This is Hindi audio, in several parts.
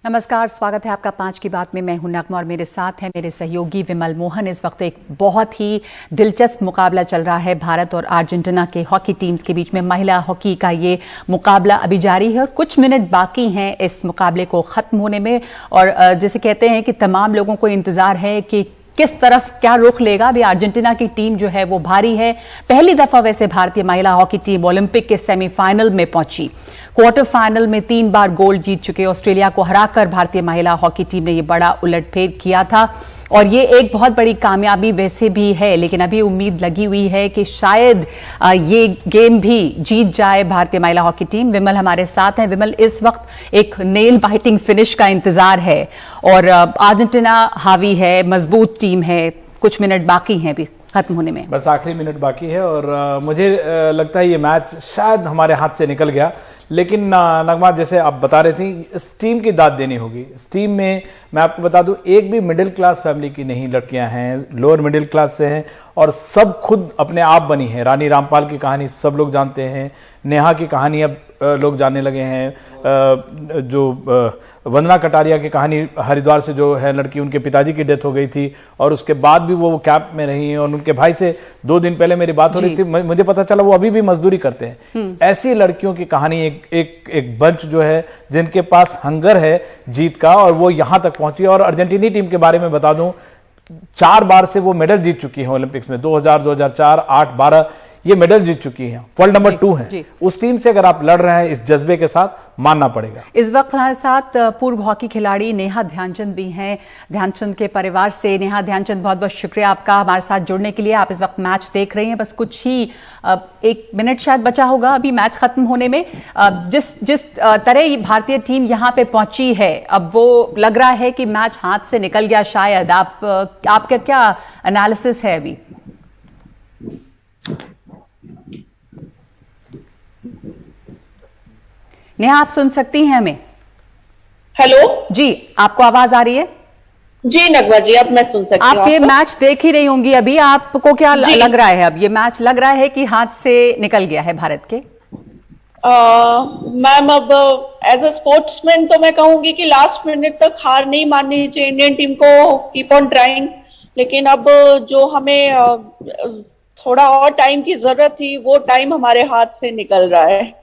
नमस्कार, स्वागत है आपका 5 की बात में। मैं हूं नगमा और मेरे साथ हैं मेरे सहयोगी विमल मोहन। इस वक्त एक बहुत ही दिलचस्प मुकाबला चल रहा है भारत और अर्जेंटीना के हॉकी टीम्स के बीच में। महिला हॉकी का ये मुकाबला अभी जारी है और कुछ मिनट बाकी हैं इस मुकाबले को खत्म होने में। और जैसे कहते हैं कि तमाम लोगों को इंतजार है कि किस तरफ क्या रुख लेगा। अभी अर्जेंटीना की टीम जो है वो भारी है। पहली दफा वैसे भारतीय महिला हॉकी टीम ओलंपिक के सेमीफाइनल में पहुंची। क्वार्टर फाइनल में 3 बार गोल्ड जीत चुके ऑस्ट्रेलिया को हराकर भारतीय महिला हॉकी टीम ने यह बड़ा उलटफेर किया था और ये एक बहुत बड़ी कामयाबी वैसे भी है। लेकिन अभी उम्मीद लगी हुई है कि शायद ये गेम भी जीत जाए भारतीय महिला हॉकी टीम। विमल हमारे साथ हैं। विमल, इस वक्त एक नेल बाइटिंग फिनिश का इंतजार है और अर्जेंटीना हावी है, मजबूत टीम है। कुछ मिनट बाकी हैं अभी खत्म होने में, बस आखिरी मिनट बाकी है और मुझे लगता है ये मैच शायद हमारे हाथ से निकल गया। लेकिन नगमा, जैसे आप बता रहे थे, इस टीम की दाद देनी होगी। इस टीम में मैं आपको बता दूं, एक भी मिडिल क्लास फैमिली की नहीं लड़कियां हैं, लोअर मिडिल क्लास से हैं और सब खुद अपने आप बनी है। रानी रामपाल की कहानी सब लोग जानते हैं, नेहा की कहानी अब लोग जानने लगे हैं, जो वंदना कटारिया की कहानी, हरिद्वार से जो है लड़की, उनके पिताजी की डेथ हो गई थी और उसके बाद भी वो कैंप में रही और उनके भाई से 2 दिन पहले मेरी बात हो रही थी, मुझे पता चला वो अभी भी मजदूरी करते हैं। ऐसी लड़कियों की कहानी, एक बंच जो है जिनके पास हंगर है जीत का और वो यहां तक पहुंची। और अर्जेंटीनी टीम के बारे में बता दूं, 4 बार से वो मेडल जीत चुकी है ओलंपिक्स में। 2000, 2004, 8, 12 ये मेडल जीत चुकी हैं। वर्ल्ड नंबर 2 है। उस टीम से अगर आप लड़ रहे हैं इस जज्बे के साथ, मानना पड़ेगा। इस वक्त हमारे साथ पूर्व हॉकी खिलाड़ी नेहा ध्यानचंद भी हैं, ध्यानचंद के परिवार से। नेहा ध्यानचंद, बहुत बहुत शुक्रिया आपका हमारे साथ जुड़ने के लिए। आप इस वक्त मैच देख रही हैं, बस कुछ ही 1 मिनट शायद बचा होगा अभी मैच खत्म होने में। जिस तरह भारतीय टीम यहां पे पहुंची है, अब वो लग रहा है कि मैच हाथ से निकल गया शायद। आपका क्या एनालिसिस है अभी? नेहा, आप सुन सकती हैं हमें? हेलो जी, आपको आवाज आ रही है? जी नगवा जी, अब मैं सुन सकती हूँ। आप ये मैच देख ही रही होंगी अभी, आपको क्या लग रहा है? अब ये मैच लग रहा है कि हाथ से निकल गया है भारत के? मैम, अब एज अ स्पोर्ट्समैन तो मैं कहूंगी कि लास्ट मिनट तक हार नहीं माननी चाहिए इंडियन टीम को, कीप ऑन ट्राइंग। लेकिन अब जो हमें थोड़ा और टाइम की जरूरत थी, वो टाइम हमारे हाथ से निकल रहा है।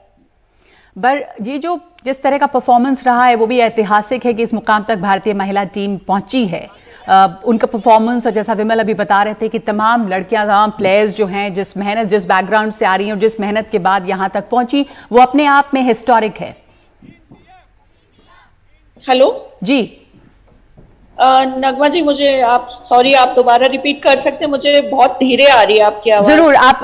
पर ये जो जिस तरह का परफॉर्मेंस रहा है वो भी ऐतिहासिक है कि इस मुकाम तक भारतीय महिला टीम पहुंची है। उनका परफॉर्मेंस, और जैसा विमल अभी बता रहे थे कि तमाम लड़कियां, तमाम प्लेयर्स जो हैं, जिस मेहनत, जिस बैकग्राउंड से आ रही हैं और जिस मेहनत के बाद यहां तक पहुंची, वो अपने आप में हिस्टोरिक है। हेलो जी नगमा जी, मुझे आप दोबारा रिपीट कर सकते हैं? मुझे बहुत धीरे आ रही है आपकी आवाज। जरूर, आप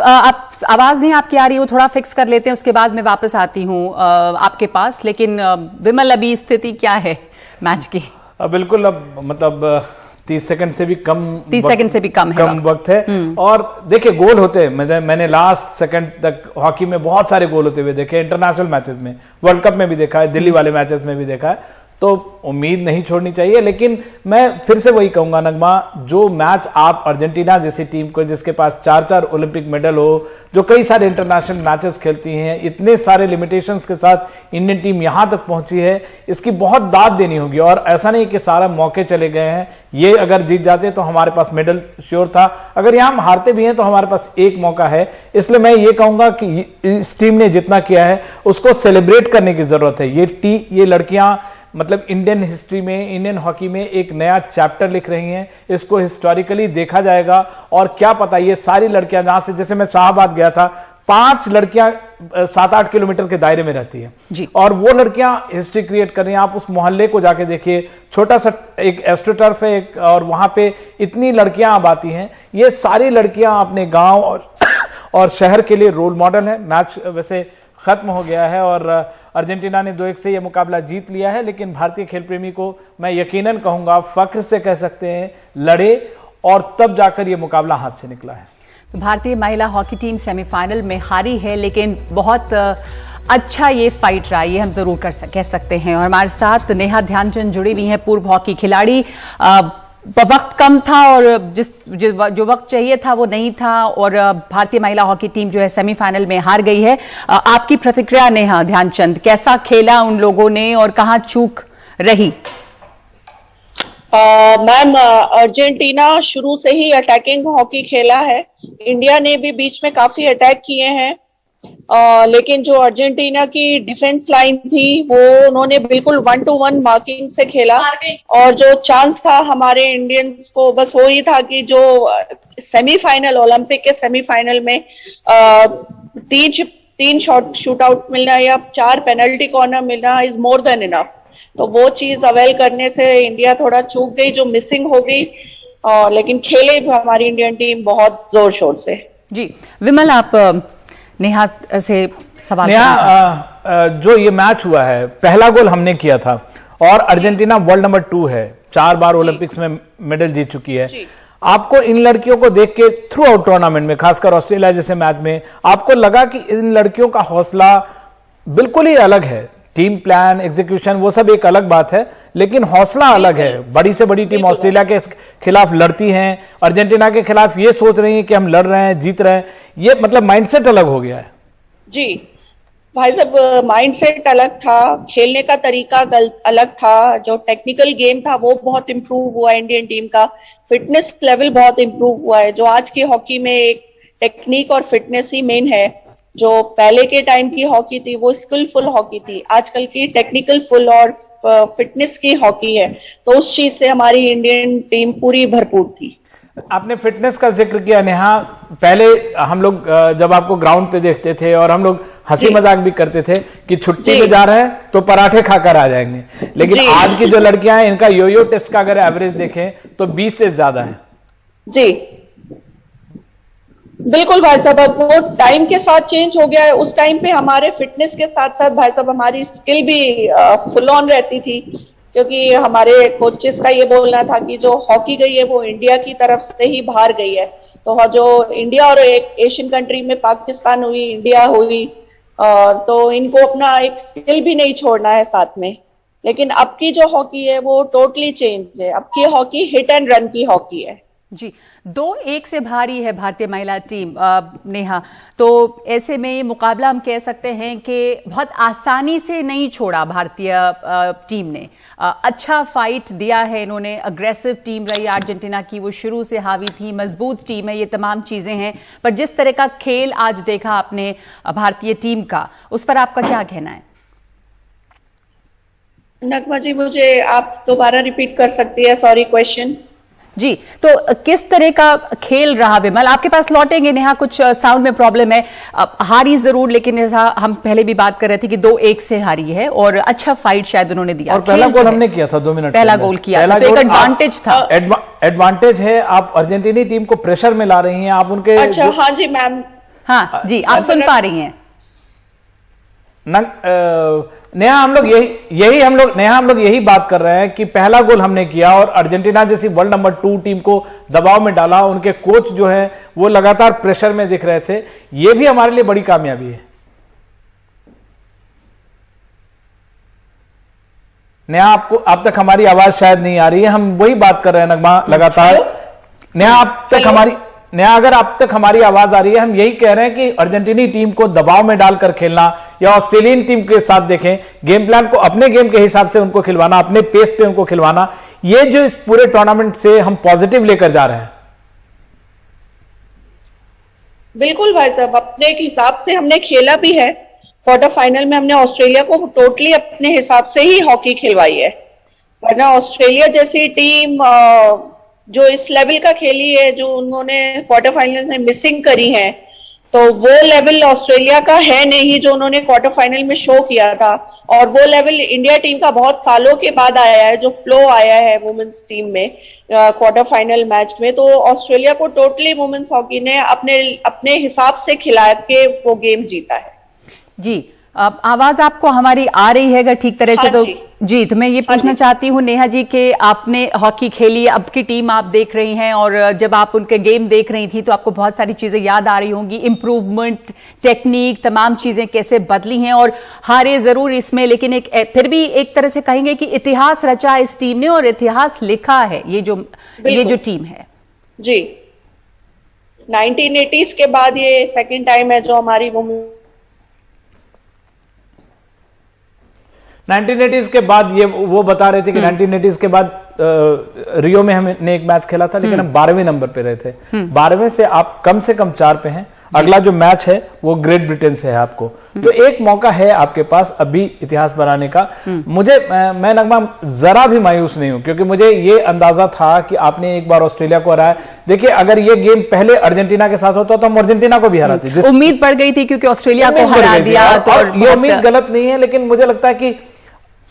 आवाज नहीं आपकी आ रही है, वो थोड़ा फिक्स कर लेते हैं, उसके बाद मैं वापस आती हूँ आपके पास। लेकिन विमल, अभी स्थिति क्या है मैच की? बिल्कुल, अब मतलब 30 सेकंड से भी कम, 30 सेकंड से भी कम वक्त है। और देखिए, गोल होते हैं, मैंने लास्ट सेकंड तक हॉकी में बहुत सारे गोल होते हुए देखे, इंटरनेशनल मैचेस में, वर्ल्ड कप में भी देखा है, दिल्ली वाले मैचेस में भी देखा है। तो उम्मीद नहीं छोड़नी चाहिए। लेकिन मैं फिर से वही कहूंगा नगमा, जो मैच आप अर्जेंटीना जैसी टीम को, जिसके पास 4-4 ओलंपिक मेडल हो, जो कई सारे इंटरनेशनल मैचेस खेलती हैं, इतने सारे लिमिटेशंस के साथ इंडियन टीम यहां तक पहुंची है, इसकी बहुत दाद देनी होगी। और ऐसा नहीं कि सारा मौके चले गए हैं। ये अगर जीत जाते तो हमारे पास मेडल श्योर था। अगर यहां हम हारते भी हैं तो हमारे पास एक मौका है। इसलिए मैं ये कहूंगा कि इस टीम ने जितना किया है उसको सेलिब्रेट करने की जरूरत है। ये लड़कियां मतलब इंडियन हिस्ट्री में, इंडियन हॉकी में एक नया चैप्टर लिख रही हैं। इसको हिस्टोरिकली देखा जाएगा और क्या पता ये सारी लड़कियां, जहां से, जैसे मैं शाहबाद गया था, 5 लड़कियां 7-8 किलोमीटर के दायरे में रहती हैं जी। और वो लड़कियां हिस्ट्री क्रिएट कर रही हैं। आप उस मोहल्ले को जाके देखिए, छोटा सा एक एस्ट्रोटर्फ है और वहां पे इतनी लड़कियां अब आती हैं। ये सारी लड़कियां अपने गांव और शहर के लिए रोल मॉडल है। मैच वैसे खत्म हो गया है और अर्जेंटीना ने 2-1 से यह मुकाबला जीत लिया है। लेकिन भारतीय खेल प्रेमी को मैं यकीनन कहूंगा, फख्र से कह सकते हैं, लड़े और तब जाकर यह मुकाबला हाथ से निकला है। तो भारतीय महिला हॉकी टीम सेमीफाइनल में हारी है, लेकिन बहुत अच्छा ये फाइट रहा, ये हम जरूर कह सकते हैं। और हमारे साथ नेहा ध्यानचंद जुड़ी हुई हैं, पूर्व हॉकी खिलाड़ी। वक्त कम था और जो वक्त चाहिए था वो नहीं था और भारतीय महिला हॉकी टीम जो है सेमीफाइनल में हार गई है। आपकी प्रतिक्रिया नेहा ध्यानचंद, कैसा खेला उन लोगों ने और कहां चूक रही? मैम, अर्जेंटीना शुरू से ही अटैकिंग हॉकी खेला है। इंडिया ने भी बीच में काफी अटैक किए हैं, लेकिन जो अर्जेंटीना की डिफेंस लाइन थी वो उन्होंने बिल्कुल 1-to-1 मार्किंग से खेला, और जो चांस था हमारे इंडियंस को बस वो ही था कि जो सेमीफाइनल, ओलंपिक के सेमीफाइनल में तीन शूट आउट मिलना या 4 पेनल्टी कॉर्नर मिलना इज मोर देन इनफ। तो वो चीज अवेल करने से इंडिया थोड़ा चूक गई, जो मिसिंग हो गई, लेकिन खेले भी हमारी इंडियन टीम बहुत जोर शोर से। जी विमल, आप नेहा से सवाल नेहा, जो ये मैच हुआ है, पहला गोल हमने किया था और अर्जेंटीना वर्ल्ड नंबर 2 है, 4 बार ओलंपिक्स में मेडल जीत चुकी है। आपको इन लड़कियों को देख के थ्रू आउट टूर्नामेंट में, खासकर ऑस्ट्रेलिया जैसे मैच में, आपको लगा कि इन लड़कियों का हौसला बिल्कुल ही अलग है? टीम प्लान, एग्जीक्यूशन, वो सब एक अलग बात है, लेकिन हौसला अलग है। बड़ी से बड़ी टीम ऑस्ट्रेलिया के खिलाफ लड़ती हैं, अर्जेंटीना के खिलाफ ये सोच रही है कि हम लड़ रहे हैं, जीत रहे हैं। ये मतलब माइंडसेट अलग हो गया है। जी भाई साहब, माइंडसेट अलग था, खेलने का तरीका अलग था, जो टेक्निकल गेम था वो बहुत इंप्रूव हुआ है। इंडियन टीम का फिटनेस लेवल बहुत इंप्रूव हुआ है। जो आज की हॉकी में एक टेक्निक और फिटनेस ही मेन है। जो पहले के टाइम की हॉकी थी वो स्किलफुल हॉकी थी, आजकल की टेक्निकल फुल और फिटनेस की हॉकी है। तो उस चीज से हमारी इंडियन टीम पूरी भरपूर थी। आपने फिटनेस का जिक्र किया नेहा, पहले हम लोग जब आपको ग्राउंड पे देखते थे और हम लोग हंसी मजाक भी करते थे कि छुट्टी में जा रहे हैं तो पराठे खाकर आ जाएंगे, लेकिन आज की जो लड़कियां हैं इनका योयो टेस्ट का अगर एवरेज देखें तो 20 से ज्यादा है। जी बिल्कुल भाई साहब, अब वो टाइम के साथ चेंज हो गया है। उस टाइम पे हमारे फिटनेस के साथ साथ भाई साहब हमारी स्किल भी फुल ऑन रहती थी, क्योंकि हमारे कोचेस का ये बोलना था कि जो हॉकी गई है वो इंडिया की तरफ से ही बाहर गई है। तो जो इंडिया और एक एशियन कंट्री में पाकिस्तान हुई, इंडिया हुई, तो इनको अपना एक स्किल भी नहीं छोड़ना है साथ में। लेकिन अब की जो हॉकी है वो टोटली चेंज है। अब की हॉकी हिट एंड रन की हॉकी है। जी 2-1 से भारी है भारतीय महिला टीम नेहा, तो ऐसे में ये मुकाबला हम कह सकते हैं कि बहुत आसानी से नहीं छोड़ा भारतीय टीम ने। अच्छा फाइट दिया है इन्होंने, अग्रेसिव टीम रही अर्जेंटीना की, वो शुरू से हावी थी, मजबूत टीम है, ये तमाम चीजें हैं। पर जिस तरह का खेल आज देखा आपने भारतीय टीम का, उस पर आपका क्या कहना है? नगमा जी, मुझे आप दोबारा रिपीट कर सकती है, सॉरी क्वेश्चन। जी, तो किस तरह का खेल रहा विमल? आपके पास लौटेंगे नेहा, कुछ साउंड में प्रॉब्लम है। हारी जरूर, लेकिन ऐसा हम पहले भी बात कर रहे थे कि 2-1 से हारी है और अच्छा फाइट शायद उन्होंने दिया। और पहला गोल हमने किया था 2 मिनट, पहला गोल किया था, तो एक एडवांटेज था। एडवांटेज है, आप अर्जेंटीनी टीम को प्रेशर में ला रही हैं, आप उनके। अच्छा, हाँ जी मैम, हाँ जी, आप सुन पा रही हैं? नेहा, हम लोग यही बात कर रहे हैं कि पहला गोल हमने किया और अर्जेंटीना जैसी वर्ल्ड नंबर 2 टीम को दबाव में डाला। उनके कोच जो है वो लगातार प्रेशर में दिख रहे थे। ये भी हमारे लिए बड़ी कामयाबी है। नेहा, आपको अब तक हमारी आवाज शायद नहीं आ रही है, हम वही बात कर रहे हैं नगमा लगातार। नेहा, अगर अब तक हमारी आवाज आ रही है, हम यही कह रहे हैं कि अर्जेंटीनी टीम को दबाव में डालकर खेलना या ऑस्ट्रेलियन टीम के साथ देखें, गेम प्लान को अपने गेम के हिसाब से उनको खिलवाना, अपने पेस पे उनको खिलवाना, ये जो इस पूरे टूर्नामेंट से हम पॉजिटिव लेकर जा रहे हैं। बिल्कुल भाई साहब, अपने हिसाब से हमने खेला भी है। क्वार्टर फाइनल में हमने ऑस्ट्रेलिया को टोटली अपने हिसाब से ही हॉकी खिलवाई है, वरना ऑस्ट्रेलिया जैसी टीम जो इस लेवल का खेली है, जो उन्होंने क्वार्टर फाइनल में मिसिंग करी है, तो वो लेवल ऑस्ट्रेलिया का है नहीं जो उन्होंने क्वार्टर फाइनल में शो किया था। और वो लेवल इंडिया टीम का बहुत सालों के बाद आया है, जो फ्लो आया है वुमेन्स टीम में क्वार्टर फाइनल मैच में। तो ऑस्ट्रेलिया को टोटली वुमेन्स हॉकी ने अपने हिसाब से खिला के वो गेम जीता है। जी, आवाज आपको हमारी आ रही है अगर ठीक तरह से? तो जी, तो मैं ये पूछना चाहती हूँ नेहा जी कि आपने हॉकी खेली, अब की टीम आप देख रही हैं, और जब आप उनके गेम देख रही थी तो आपको बहुत सारी चीजें याद आ रही होंगी, इंप्रूवमेंट, टेक्निक, तमाम चीजें कैसे बदली हैं। और हारे जरूर इसमें, लेकिन फिर भी एक तरह से कहेंगे कि इतिहास रचा इस टीम ने और इतिहास लिखा है ये जो टीम है। जी, 1980s के बाद ये सेकेंड टाइम है जो हमारी 1980s के बाद ये वो बता रहे थे कि 1980s के बाद रियो में हमने एक मैच खेला था, लेकिन हम 12वें नंबर पे रहे थे। 12वें से आप कम से कम 4 पे हैं। अगला जो मैच है वो ग्रेट ब्रिटेन से है आपको, तो एक मौका है आपके पास अभी इतिहास बनाने का। मैं नगमा जरा भी मायूस नहीं हूं, क्योंकि मुझे ये अंदाजा था कि आपने एक बार ऑस्ट्रेलिया को हराया। देखिए, अगर ये गेम पहले अर्जेंटीना के साथ होता तो हम अर्जेंटीना को भी हराते। उम्मीद बढ़ गई थी क्योंकि ऑस्ट्रेलिया को हरा दिया, और ये उम्मीद गलत नहीं है, लेकिन मुझे लगता है कि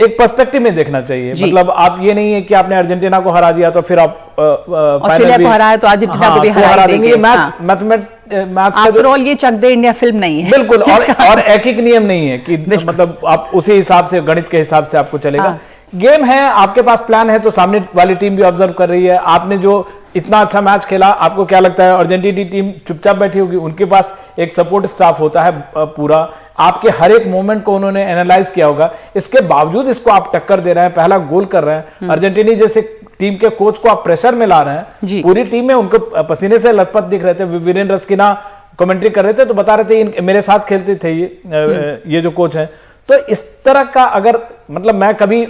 एक पर्सपेक्टिव में देखना चाहिए। मतलब आप ये नहीं है कि आपने अर्जेंटीना को हरा दिया तो फिर आप ऑस्ट्रेलिया को हराया तो अर्जेंटीना को भी हरा देंगे। मैच आफ्टर ऑल ये चक दे इंडिया फिल्म नहीं है, बिल्कुल। और एक नियम नहीं है कि मतलब आप उसी हिसाब से, गणित के हिसाब से आपको चलेगा। गेम है, आपके पास प्लान है, तो सामने वाली टीम भी ऑब्जर्व कर रही है। आपने जो इतना अच्छा मैच खेला, आपको क्या लगता है अर्जेंटीना टीम चुपचाप बैठी होगी? उनके पास एक सपोर्ट स्टाफ होता है पूरा, आपके हर एक मोमेंट को उन्होंने एनालाइज किया होगा। इसके बावजूद इसको आप टक्कर दे रहे हैं, पहला गोल कर रहे हैं। अर्जेंटीना जैसे टीम के कोच को आप प्रेशर में ला रहे हैं। पूरी टीम में उनको पसीने से लथपथ दिख रहे थे। वीरेंद्र रस्किना कमेंट्री कर रहे थे तो बता रहे थे मेरे साथ खेलते थे ये जो कोच है। तो इस तरह का अगर मतलब मैं कभी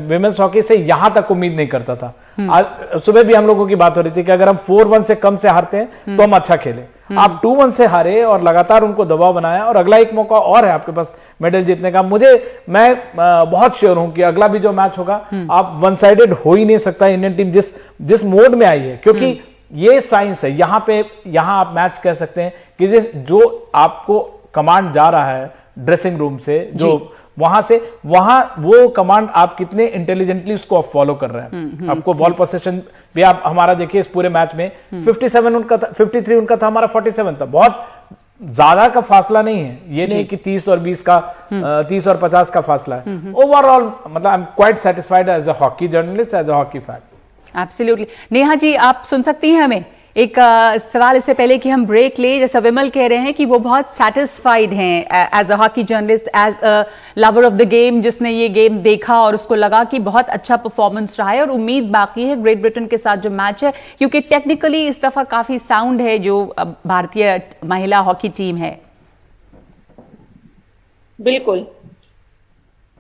विमेंस हॉकी से यहां तक उम्मीद नहीं करता था। आज सुबह भी हम लोगों की बात हो रही थी कि अगर हम 4-1 से कम से हारते हैं तो हम अच्छा खेले। आप 2-1 से हारे और लगातार उनको दबाव बनाया, और अगला एक मौका और है आपके पास मेडल जीतने का। मैं बहुत श्योर हूं कि अगला भी जो मैच होगा, आप वन साइडेड हो ही नहीं सकता। इंडियन टीम जिस मोड में आई है, क्योंकि ये साइंस है। यहां आप मैच कह सकते हैं कि जो आपको कमांड जा रहा है ड्रेसिंग रूम से, जो वहां वो कमांड आप कितने इंटेलिजेंटली उसको आप फॉलो कर रहे हैं। आपको बॉल पोसेशन भी आप हमारा देखिए, इस पूरे मैच में 57 उनका था, 53 उनका था, हमारा 47 था। बहुत ज्यादा का फासला नहीं है, ये नहीं कि 30 और 20 का 30 और 50 का फासला है। ओवरऑल मतलब I am quite satisfied as a hockey journalist, as a hockey fan. Absolutely. Neha ji, आप सुन सकती हैं हमें? एक सवाल इससे पहले कि हम ब्रेक ले, जैसा विमल कह रहे हैं कि वो बहुत सेटिस्फाइड हैं as a hockey journalist, as a lover of the game, जिसने ये गेम देखा और उसको लगा कि बहुत अच्छा परफॉर्मेंस रहा है और उम्मीद बाकी है ग्रेट ब्रिटेन के साथ जो मैच है, क्योंकि टेक्निकली इस दफा काफी साउंड है जो भारतीय महिला हॉकी टीम है। बिल्कुल,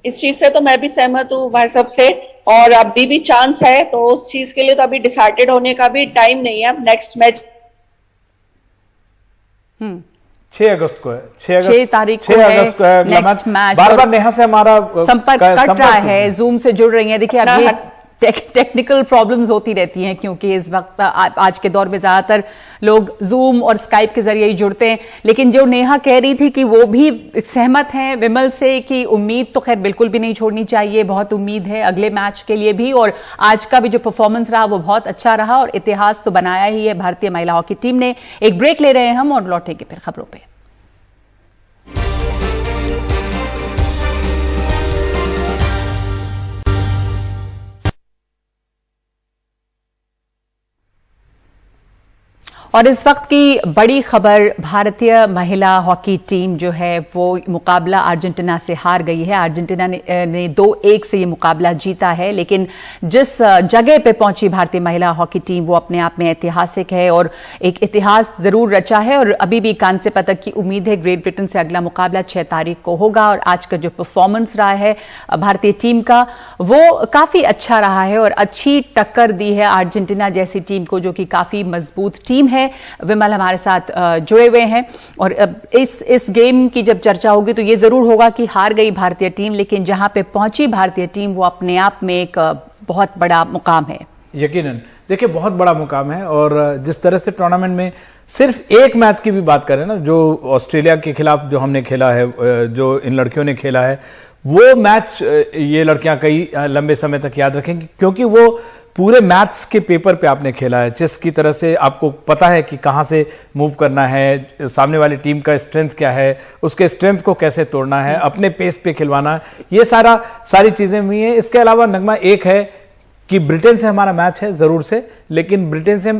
इस चीज से तो मैं भी सहमत हूँ भाई साहब से। और अभी भी चांस है, तो उस चीज के लिए तो अभी डिसाइडेड होने का भी टाइम नहीं है। नेक्स्ट मैच 6 अगस्त को है, 6 तारीख को है नेक्स्ट मैच। बार बार नेहा से हमारा संपर्क कट रहा है, जूम से जुड़ रही है। देखिए, अब ये टेक्निकल प्रॉब्लम्स होती रहती हैं, क्योंकि इस वक्त आज के दौर में ज्यादातर लोग जूम और स्काइप के जरिए ही जुड़ते हैं। लेकिन जो नेहा कह रही थी कि वो भी सहमत हैं विमल से कि उम्मीद तो खैर बिल्कुल भी नहीं छोड़नी चाहिए। बहुत उम्मीद है अगले मैच के लिए भी, और आज का भी जो परफॉर्मेंस रहा वो बहुत अच्छा रहा और इतिहास तो बनाया ही है भारतीय महिला हॉकी टीम ने। एक ब्रेक ले रहे हैं हम और लौटेंगे फिर खबरों पर। और इस वक्त की बड़ी खबर, भारतीय महिला हॉकी टीम जो है वो मुकाबला अर्जेंटीना से हार गई है। अर्जेंटीना ने 2-1 से ये मुकाबला जीता है, लेकिन जिस जगह पे पहुंची भारतीय महिला हॉकी टीम वो अपने आप में ऐतिहासिक है और एक इतिहास जरूर रचा है। और अभी भी कांस्य पदक की उम्मीद है। ग्रेट ब्रिटेन से अगला मुकाबला 6 तारीख को होगा और आज का जो परफॉर्मेंस रहा है भारतीय टीम का वो काफी अच्छा रहा है और अच्छी टक्कर दी है अर्जेंटीना जैसी टीम को, जो कि काफी मजबूत टीम है। विमल हमारे साथ जुड़े हुए हैं और इस गेम की जब चर्चा होगी तो ये जरूर होगा कि हार गई भारतीय टीम, लेकिन जहां पे पहुंची भारतीय टीम वो अपने आप में एक बहुत बड़ा मुकाम है। यकीनन देखिए, बहुत बड़ा मुकाम है। और जिस तरह से टूर्नामेंट में सिर्फ एक मैच की भी बात करें ना, जो ऑस्ट्रेलिया के खिलाफ जो हमने खेला है, जो इन लड़कियों ने खेला है, वो मैच ये लड़कियां कई लंबे समय तक याद रखेंगी, क्योंकि वो पूरे मैथ्स के पेपर पे आपने खेला है। चेस की तरह से आपको पता है कि कहां से मूव करना है, सामने वाली टीम का स्ट्रेंथ क्या है, उसके स्ट्रेंथ को कैसे तोड़ना है, अपने पेस पे खिलवाना है, ये सारी चीजें हुई हैं। इसके अलावा नगमा एक है कि ब्रिटेन से हमारा मैच है जरूर से, लेकिन ब्रिटेन से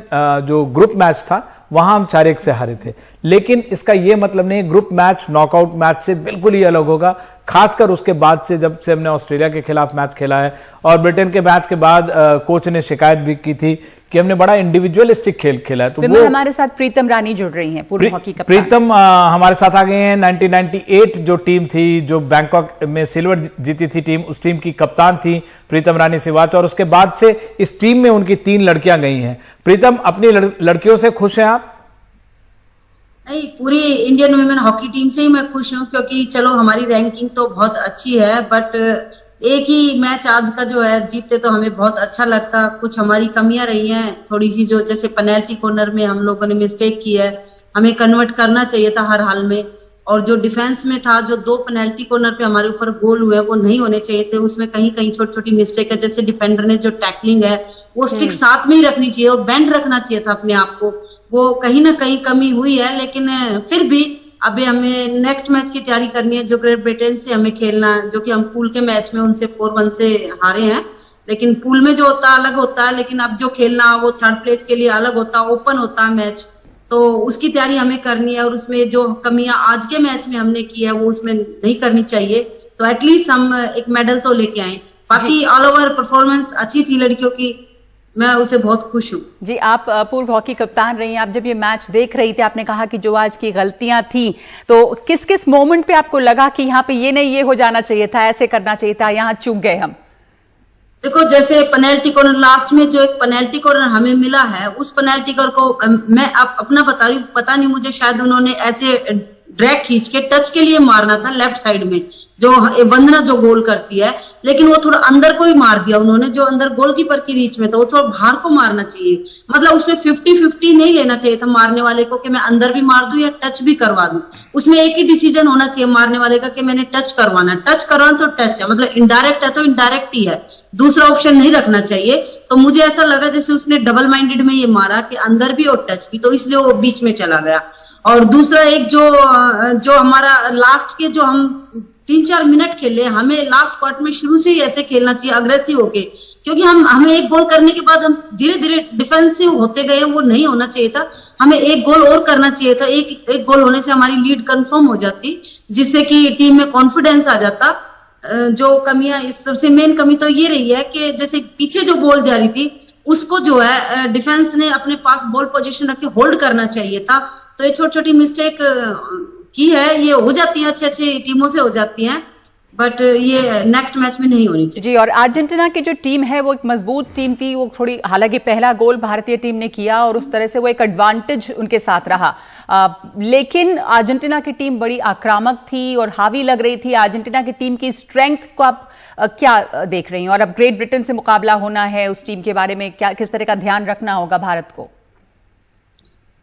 जो ग्रुप मैच था वहां हम 4-1 से हारे थे। लेकिन इसका यह मतलब नहीं, ग्रुप मैच नॉकआउट मैच से बिल्कुल ही अलग होगा। खासकर उसके बाद से जब से हमने ऑस्ट्रेलिया के खिलाफ मैच खेला है और ब्रिटेन के मैच के बाद कोच ने शिकायत भी की थी कि हमने बड़ा इंडिविजुअलिस्टिक खेल खेला है। तो वो हमारे साथ प्रीतम रानी जुड़ रही हैं, पूर्व हॉकी कप्तान। प्रीतम हमारे साथ आ गए हैं। 1998 जो टीम थी, जो बैंकॉक में सिल्वर जीती थी टीम, उस टीम की कप्तान थी प्रीतम रानी सिवाच, और उसके बाद से इस टीम में उनकी 3 लड़कियां गई हैं। प्रीतम, अपनी लड़कियों से खुश हैं आप? नहीं, पूरी इंडियन वुमेन हॉकी टीम से ही मैं खुश हूँ, क्योंकि चलो हमारी रैंकिंग तो बहुत अच्छी है, बट एक ही मैच आज का जो है जीतते तो हमें बहुत अच्छा लगता। कुछ हमारी कमियां रही हैं थोड़ी सी, जो जैसे पेनल्टी कॉर्नर में हम लोगों ने मिस्टेक की है, हमें कन्वर्ट करना चाहिए था हर हाल में। और जो डिफेंस में था, जो 2 पेनल्टी कॉर्नर पे हमारे ऊपर गोल हुए वो नहीं होने चाहिए थे, उसमें कहीं कहीं छोटी छोटी मिस्टेक है। जैसे डिफेंडर ने जो टैकलिंग है वो स्टिक साथ में ही रखनी चाहिए और बेंड रखना चाहिए था अपने आप को, वो कहीं ना कहीं कमी हुई है। लेकिन फिर भी अभी हमें नेक्स्ट मैच की तैयारी करनी है, जो ग्रेट ब्रिटेन से हमें खेलना है, जो कि हम पूल के मैच में उनसे 4-1 से हारे हैं। लेकिन पूल में जो होता है अलग होता है, लेकिन अब जो खेलना वो 3rd प्लेस के लिए अलग होता है, ओपन होता है मैच, तो उसकी तैयारी हमें करनी है। और उसमें जो कमियां आज के मैच में हमने की है वो उसमें नहीं करनी चाहिए, तो एटलीस्ट हम एक मेडल तो लेके आए। बाकी ऑल ओवर परफॉर्मेंस अच्छी थी लड़कियों की, मैं उसे बहुत खुश हूँ। जी, आप पूर्व हॉकी कप्तान रही हैं, आप जब ये मैच देख रही थी, आपने कहा कि जो आज की गलतियां थी, तो किस किस मोमेंट पे आपको लगा कि यहाँ पे ये नहीं, ये हो जाना चाहिए था, ऐसे करना चाहिए था, यहाँ चूक गए हम? देखो, जैसे पेनल्टी कॉर्नर लास्ट में जो एक पेनल्टी कॉर्नर हमें मिला है, उस पेनल्टी कॉर्नर को मैं अपना बता रही हूँ, पता नहीं मुझे, शायद उन्होंने ऐसे ड्रैग खींच के टच के लिए मारना था लेफ्ट साइड में, जो वंदना जो गोल करती है, लेकिन वो थोड़ा अंदर को ही मार दिया उन्होंने, जो अंदर गोलकीपर की रीच में था, वो थोड़ा बाहर को मारना चाहिए। मतलब उसमें 50-50 नहीं लेना चाहिए था मारने वाले को, कि मैं अंदर भी मार दूं या टच भी करवा दूं। उसमें एक ही डिसीजन होना चाहिए मारने वाले का कि मैंने टच करवाना है, टच करवाना तो टच है, मतलब इनडायरेक्ट है तो इनडायरेक्ट ही है, दूसरा ऑप्शन नहीं रखना चाहिए। तो मुझे ऐसा लगा जैसे उसने डबल माइंडेड में ये मारा कि अंदर भी और टच भी, तो इसलिए वो बीच में चला गया। और दूसरा एक जो हमारा लास्ट के जो हम 3-4 मिनट खेले, हमें लास्ट क्वार्टर में शुरू से ही ऐसे खेलना चाहिए, अग्रेसिव होके, क्योंकि हमें एक गोल करने के बाद हम धीरे धीरे डिफेंसिव होते गए, वो नहीं होना चाहिए था। हमें एक गोल और करना चाहिए था, एक गोल होने से हमारी लीड कंफर्म हो जाती, जिससे कि टीम में कॉन्फिडेंस आ जाता। जो कमियां, इस सबसे मेन कमी तो ये रही है कि जैसे पीछे जो बॉल जा रही थी, उसको जो है डिफेंस ने अपने पास बॉल पोजीशन रख के होल्ड करना चाहिए था। तो ये छोटी छोटी मिस्टेक की है, ये हो जाती है, अच्छी अच्छी टीमों से हो जाती हैं, बट ये नेक्स्ट मैच में नहीं होनी चाहिए। जी, और अर्जेंटीना की जो टीम है वो एक मजबूत टीम थी, वो थोड़ी, हालांकि पहला गोल भारतीय टीम ने किया और उस तरह से वो एक एडवांटेज उनके साथ रहा, लेकिन अर्जेंटीना की टीम बड़ी आक्रामक थी और हावी लग रही थी। अर्जेंटीना की टीम की स्ट्रेंथ को आप क्या देख रही हैं? और अब ग्रेट ब्रिटेन से मुकाबला होना है, उस टीम के बारे में क्या, किस तरह का ध्यान रखना होगा भारत को?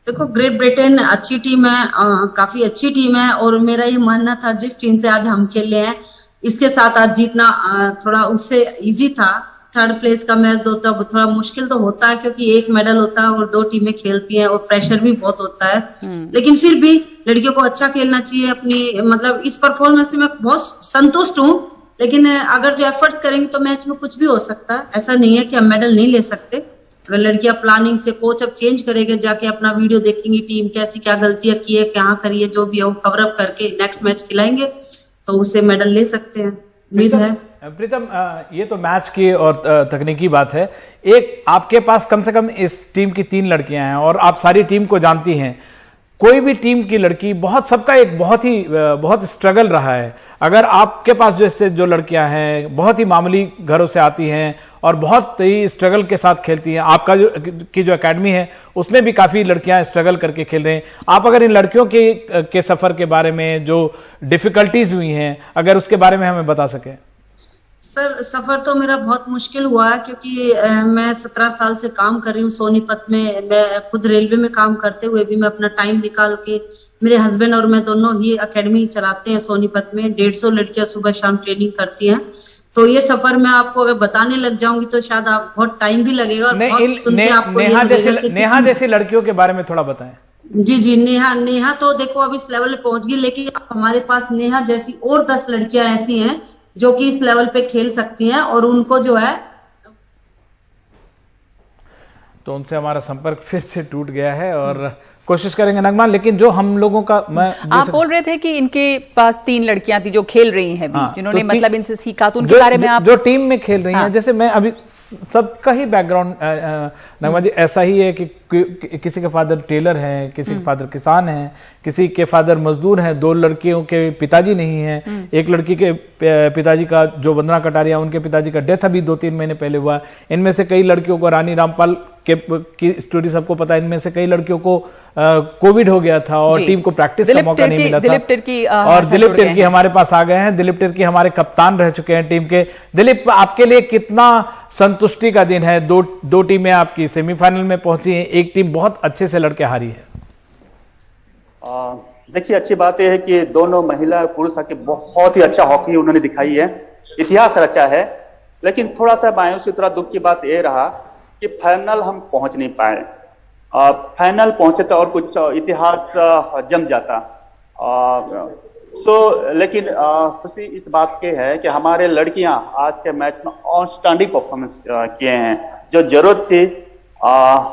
देखो, ग्रेट ब्रिटेन अच्छी टीम है, काफी अच्छी टीम है, और मेरा ये मानना था जिस टीम से आज हम खेले हैं, इसके साथ आज जीतना थोड़ा उससे इजी था। 3rd प्लेस का मैच थोड़ा मुश्किल तो होता है, क्योंकि एक मेडल होता है और 2 टीमें खेलती हैं और प्रेशर भी बहुत होता है। लेकिन फिर भी लड़कियों को अच्छा खेलना चाहिए अपनी, मतलब इस परफॉर्मेंस से मैं बहुत संतुष्ट हूँ। लेकिन अगर जो एफर्ट्स करेंगे तो मैच में कुछ भी हो सकता है, ऐसा नहीं है कि हम मेडल नहीं ले सकते। अगर लड़कियां प्लानिंग से, कोच अब चेंज करेंगे, जाके अपना वीडियो देखेंगी, टीम कैसी क्या गलतियां की है, क्या करी है, जो भी है वो कवर अप करके नेक्स्ट मैच खिलाएंगे, तो उससे मेडल ले सकते हैं, उम्मीद है। प्रीतम, ये तो मैच की और तकनीकी बात है। एक आपके पास कम से कम इस टीम की 3 लड़कियां हैं और आप सारी टीम को जानती हैं। कोई भी टीम की लड़की, सबका एक बहुत स्ट्रगल रहा है। अगर आपके पास जैसे जो लड़कियां हैं, बहुत ही मामूली घरों से आती हैं और बहुत ही स्ट्रगल के साथ खेलती हैं, आपका जो एकेडमी है उसमें भी काफी लड़कियां स्ट्रगल करके खेल रहे हैं। आप अगर इन लड़कियों के सफर के बारे में, जो डिफिकल्टीज हुई हैं, अगर उसके बारे में हमें बता सकें। सर, सफर तो मेरा बहुत मुश्किल हुआ है, क्योंकि मैं 17 साल से काम कर रही हूँ सोनीपत में। मैं खुद रेलवे में काम करते हुए भी मैं अपना टाइम निकाल के, मेरे हस्बैंड और मैं दोनों ही एकेडमी चलाते हैं सोनीपत में। 150 लड़कियां सुबह शाम ट्रेनिंग करती हैं। तो ये सफर मैं आपको अगर बताने लग जाऊंगी तो शायद आप बहुत टाइम भी लगेगा और बहुत सुनते आपको नेहा जैसी लड़कियों के बारे में थोड़ा बताएं। जी, नेहा तो देखो अब इस लेवल पे पहुंच गई, लेकिन हमारे पास नेहा जैसी और 10 लड़कियां ऐसी हैं जो कि इस लेवल पे खेल सकती हैं, और उनको जो है तो उनसे हमारा संपर्क फिर से टूट गया है और कोशिश करेंगे नगमा। लेकिन जो हम लोगों का आप बोल रहे थे कि इनके पास 3 लड़कियां थी जो खेल रही हैं भी, जिन्होंने तो मतलब इनसे सीखा, तो उनके बारे में आप जो टीम में खेल रही हैं, जैसे मैं अभी सबका ही बैकग्राउंड नगमा जी ऐसा ही है कि किसी के फादर टेलर हैं, किसी के फादर किसान हैं, किसी के फादर मजदूर हैं, 2 लड़कियों के पिताजी नहीं हैं, एक लड़की के पिताजी का जो वंदना कटारिया उनके पिताजी का डेथ अभी 2-3 महीने पहले हुआ। इनमें से कई लड़कियों को, रानी रामपाल की स्टोरी सबको पता है, इनमें से कई लड़कियों को कोविड हो गया था और टीम को प्रैक्टिस का मौका नहीं मिला था। दिलीप तिर्की और दिलीप तिर्की हमारे पास आ गए हैं। दिलीप तिर्की हमारे कप्तान रह चुके हैं टीम के। दिलीप, आपके लिए कितना संतुष्टि का दिन है? दो टीमें आपकी सेमीफाइनल में पहुंची हैं, एक टीम बहुत अच्छे से लड़के हारी है। देखिए, अच्छी बात यह है कि दोनों महिला पुरुष हॉकी बहुत ही अच्छा हॉकी उन्होंने दिखाई है, इतिहास रचा है। लेकिन थोड़ा सा मायूसी, थोड़ा दुख की बात यह रहा कि फाइनल हम पहुंच नहीं पाए। फाइनल पहुंचे तो और कुछ इतिहास जम जाता। लेकिन खुशी इस बात की है कि हमारे लड़कियां आज के मैच में आउटस्टैंडिंग परफॉर्मेंस किए हैं। जो जरूरत थी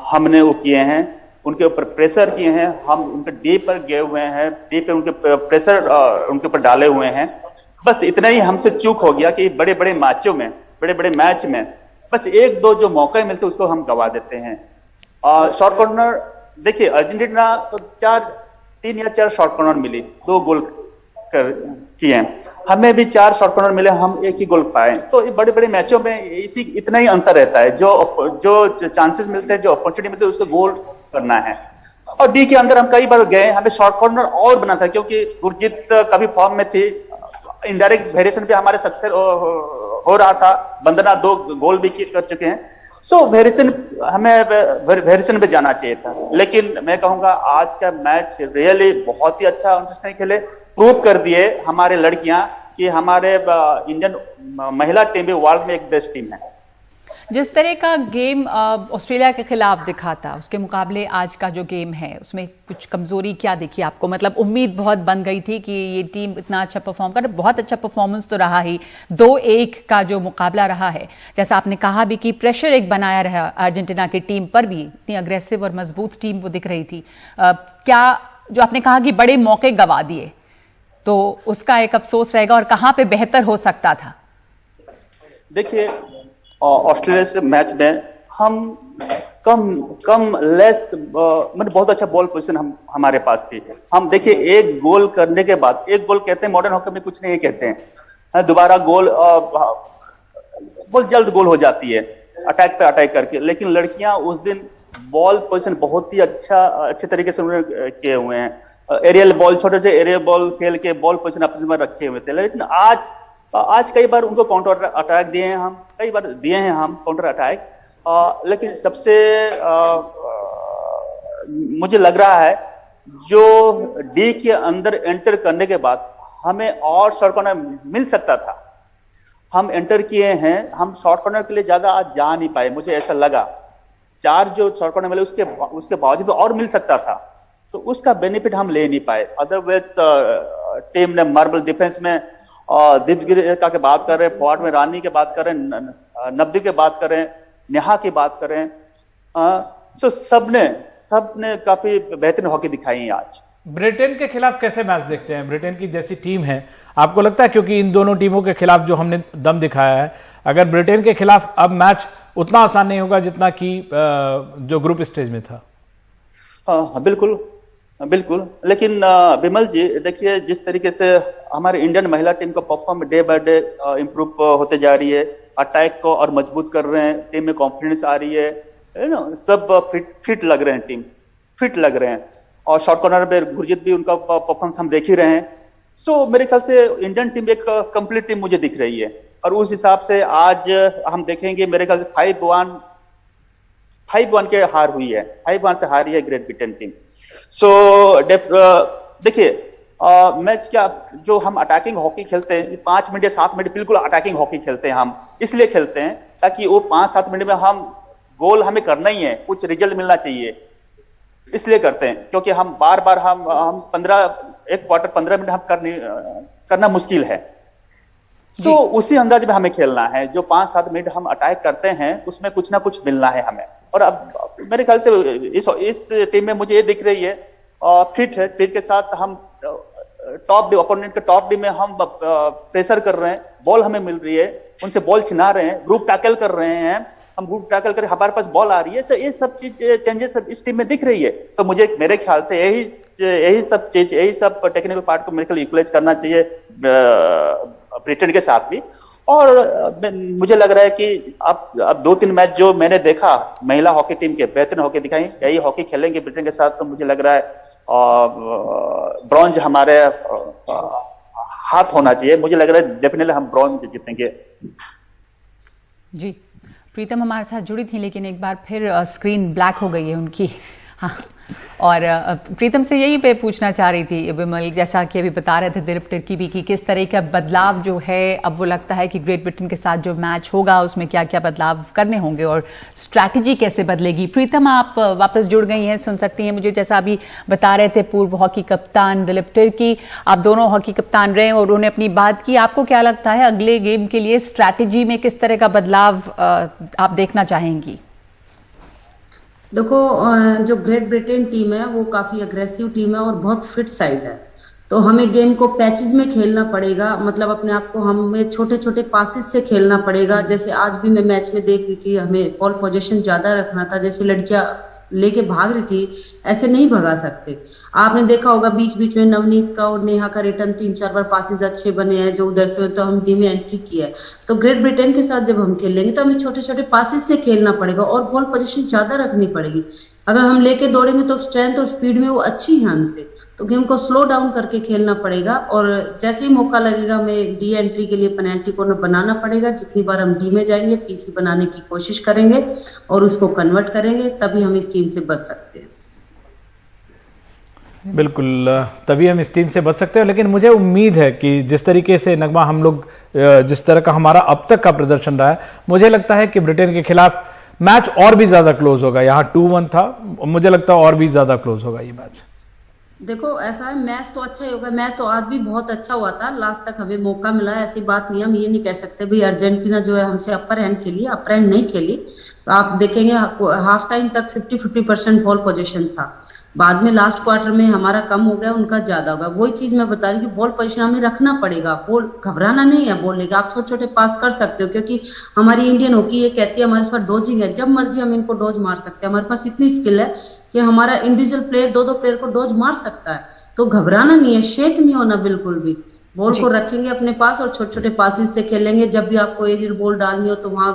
हमने वो किए हैं, उनके ऊपर प्रेशर किए हैं, हम उनके डी पर गए हुए हैं, डी पे उनके प्रेशर उनके ऊपर डाले हुए हैं। बस इतना ही हमसे चूक हो गया कि बड़े बड़े मैचों में, बड़े बड़े मैच में बस 1-2 जो मौके मिलते उसको हम गवा देते हैं। शॉर्ट कॉर्नर देखिए, अर्जेंटीना तो 3 या 4 शॉर्ट कॉर्नर मिली, 2 गोल किए। हमें भी 4 शॉर्ट कॉर्नर मिले, हम 1 ही गोल पाए। तो बड़े बड़े मैचों में इतना ही अंतर रहता है। जो चांसेस मिलते हैं, जो अपॉर्चुनिटी मिलती है, उसको गोल करना है। और डी के अंदर हम कई बार गए, हमें शॉर्ट कॉर्नर और बना था, क्योंकि गुरजीत कभी फॉर्म में थी, इनडायरेक्ट वेरिएशन पे हमारे सक्सेस हो रहा था। वंदना 2 गोल भी कर चुके हैं। हमें वेरिएशन पे जाना चाहिए था। लेकिन मैं कहूंगा आज का मैच रियली बहुत ही अच्छा इंटरेस्टिंग खेले, प्रूव कर दिए हमारे लड़कियां कि हमारे इंडियन महिला टीम भी वर्ल्ड में एक बेस्ट टीम है। जिस तरह का गेम ऑस्ट्रेलिया के खिलाफ दिखा था, उसके मुकाबले आज का जो गेम है उसमें कुछ कमजोरी क्या दिखी आपको? मतलब उम्मीद बहुत बन गई थी कि ये टीम इतना अच्छा परफॉर्म कर, बहुत अच्छा परफॉर्मेंस तो रहा ही, 2-1 का जो मुकाबला रहा है, जैसा आपने कहा भी कि प्रेशर एक बनाया रहा अर्जेंटीना की टीम पर भी, इतनी अग्रेसिव और मजबूत टीम वो दिख रही थी। क्या जो आपने कहा कि बड़े मौके गवा दिए, तो उसका एक अफसोस रहेगा और कहां पे बेहतर हो सकता था? देखिए, ऑस्ट्रेलिया से मैच में हम मतलब बहुत अच्छा बॉल पोजीशन हमारे पास थी। हम देखिए, 1 गोल करने के बाद, 1 गोल कहते हैं मॉडर्न हॉकी में, कुछ नहीं कहते हैं, दोबारा गोल बहुत जल्द गोल हो जाती है अटैक पे अटैक करके। लेकिन लड़कियां उस दिन बॉल पोजीशन बहुत ही अच्छे तरीके से उन्होंने किए हुए हैं। एरियल बॉल, छोटे एरियल बॉल खेल के बॉल पोजीशन अपने में रखे हुए थे। लेकिन आज कई बार उनको काउंटर अटैक दिए हैं हम, कई बार दिए हैं हम काउंटर अटैक। लेकिन सबसे मुझे लग रहा है जो डी के अंदर एंटर करने के बाद हमें और शॉर्ट कॉर्नर मिल सकता था। हम एंटर किए हैं, हम शॉर्ट कॉर्नर के लिए ज्यादा आज जा नहीं पाए, मुझे ऐसा लगा। 4 जो शॉर्ट कॉर्नर मिले उसके बावजूद और मिल सकता था, तो उसका बेनिफिट हम ले नहीं पाए। अदरवाइज टीम ने मार्बल डिफेंस में दीपगिरी की बात कर रहे हैं, फॉर्ड में रानी की बात कर रहे हैं, नब्दी की बात कर रहे हैं, नेहा की बात कर रहे हैं। सबने काफी बेहतरीन हॉकी दिखाई है आज। ब्रिटेन के खिलाफ कैसे मैच देखते हैं? ब्रिटेन की जैसी टीम है, आपको लगता है, क्योंकि इन दोनों टीमों के खिलाफ जो हमने दम दिखाया है, अगर ब्रिटेन के खिलाफ अब मैच उतना आसान नहीं होगा जितना कि जो ग्रुप स्टेज में था? हाँ, बिल्कुल। लेकिन विमल जी, देखिए, जिस तरीके से हमारे इंडियन महिला टीम का perform day by day improve होते जा रही है, अटैक को और मजबूत कर रहे हैं, टीम में कॉन्फिडेंस आ रही है, सब फिट लग रहे हैं, टीम फिट लग रहे हैं। और शॉर्ट कॉर्नर में गुरजीत भी, उनका परफॉर्मेंस हम देख ही रहे हैं। मेरे ख्याल से इंडियन टीम एक कंप्लीट टीम मुझे दिख रही है। और उस हिसाब से आज हम देखेंगे, मेरे ख्याल से 5-1 के हार हुई है, 5-1 से हारी है ग्रेट ब्रिटेन टीम। देखिए, मैच क्या, जो हम अटैकिंग हॉकी खेलते हैं 5 मिनट या 7 मिनट, बिल्कुल अटैकिंग हॉकी खेलते हैं हम, इसलिए खेलते हैं ताकि वो 5-7 मिनट में हम गोल हमें करना ही है, कुछ रिजल्ट मिलना चाहिए, इसलिए करते हैं। क्योंकि हम बार हम 1 क्वार्टर 15 मिनट हम करना मुश्किल है। उसी अंदाज में हमें खेलना है। जो 5-7 मिनट हम अटैक करते हैं, उसमें कुछ ना कुछ मिलना है हमें। और अब मेरे ख्याल से इस टीम में मुझे ये दिख रही है फिट है, फिट के साथ हम टॉप डी अपोनेंट के टॉप डी में हम प्रेशर कर रहे हैं, बॉल हमें मिल रही है, उनसे बॉल छिना रहे हैं, ग्रुप टैकल कर रहे हैं, हम ग्रुप टैकल कर हमारे पास बॉल आ रही है। ये सब चीज चेंजेस इस टीम में दिख रही है। तो मेरे ख्याल से यही सब चीज, यही सब टेक्निकल पार्ट को मेरे ख्याल इक्वलाइज करना चाहिए ब्रिटेन के साथ भी। और मुझे लग रहा है कि अब 2-3 मैच जो मैंने देखा महिला हॉकी टीम के बेहतरीन हॉकी दिखाई, यही हॉकी खेलेंगे ब्रिटेन के साथ, तो मुझे लग रहा है ब्रॉन्ज हमारे हाथ होना चाहिए। मुझे लग रहा है डेफिनेटली हम ब्रॉन्ज जीतेंगे। जी, प्रीतम हमारे साथ जुड़ी थी, लेकिन एक बार फिर स्क्रीन ब्लैक हो गई है उनकी। हाँ, और प्रीतम से यही पे पूछना चाह रही थी विमल, जैसा कि अभी बता रहे थे दिलीप तिर्की भी, कि किस तरह का बदलाव जो है अब वो लगता है कि ग्रेट ब्रिटेन के साथ जो मैच होगा उसमें क्या क्या बदलाव करने होंगे और स्ट्रैटेजी कैसे बदलेगी। प्रीतम आप वापस जुड़ गई हैं, सुन सकती हैं मुझे। जैसा अभी बता रहे थे पूर्व हॉकी कप्तान दिलीप तिर्की, आप दोनों हॉकी कप्तान रहे और उन्होंने अपनी बात की। आपको क्या लगता है अगले गेम के लिए स्ट्रैटेजी में किस तरह का बदलाव आप देखना चाहेंगी? देखो, जो ग्रेट ब्रिटेन टीम है वो काफी अग्रेसिव टीम है और बहुत फिट साइड है, तो हमें गेम को पैचेस में खेलना पड़ेगा। मतलब अपने आप को हमें छोटे छोटे पासेस से खेलना पड़ेगा। जैसे आज भी मैं मैच में देख रही थी, हमें बॉल पोजीशन ज्यादा रखना था, जैसे लड़कियां लेके भाग रही थी ऐसे नहीं भगा सकते। आपने देखा होगा बीच बीच में नवनीत का और नेहा का रिटर्न 3-4 बार पासेस अच्छे बने हैं जो उधर से, तो हम टीम में एंट्री की है। तो ग्रेट ब्रिटेन के साथ जब हम खेलेंगे तो हमें छोटे छोटे पासेस से खेलना पड़ेगा और बॉल पोजीशन ज्यादा रखनी पड़ेगी। अगर हम लेके दौड़ेंगे तो स्ट्रेंथ और स्पीड में वो अच्छी है हमसे, तो गेम को स्लो डाउन करके खेलना पड़ेगा। और जैसे ही मौका लगेगा हमें डी एंट्री के लिए पेनल्टी कॉर्नर बनाना पड़ेगा। जितनी बार हम डी में जाएंगे पीसी बनाने की कोशिश करेंगे और उसको कन्वर्ट करेंगे, तभी हम इस टीम से बच सकते हैं। बिल्कुल, तभी हम इस टीम से बच सकते हैं। लेकिन मुझे उम्मीद है कि जिस तरीके से नगमा हम लोग, जिस तरह का हमारा अब तक का प्रदर्शन रहा है, मुझे लगता है कि ब्रिटेन के खिलाफ मैच और भी ज्यादा क्लोज होगा। यहाँ 2-1 था, मुझे लगता है और भी ज्यादा क्लोज होगा ये मैच। देखो ऐसा है, मैच तो अच्छा ही होगा। मैच तो आज भी बहुत अच्छा हुआ था, लास्ट तक हमें मौका मिला, ऐसी बात नहीं। हम ये नहीं कह सकते भाई अर्जेंटीना जो है हमसे अपर हैंड खेली, अपर हैंड नहीं खेली। तो आप देखेंगे हाफ टाइम तक 50-50% बॉल पोजीशन था, बाद में लास्ट क्वार्टर में हमारा कम हो गया, उनका ज्यादा होगा। वही चीज मैं बता रही हूँ कि बॉल पोजीशन हमें रखना पड़ेगा, बॉल घबराना नहीं है। बॉल लेके आप छोटे छोटे पास कर सकते हो, क्योंकि हमारी इंडियन हॉकी ये कहती है हमारे पास डोजिंग है, जब मर्जी हम इनको डोज मार सकते हैं। हमारे पास इतनी स्किल है कि हमारा इंडिविजुअल प्लेयर 2-2 प्लेयर को डोज मार सकता है। तो घबराना नहीं है, शेक नहीं होना बिल्कुल भी। बॉल को रखेंगे अपने पास और छोटे छोटे पासेस से खेलेंगे। जब भी आपको एरियल बॉल डालनी हो तो वहां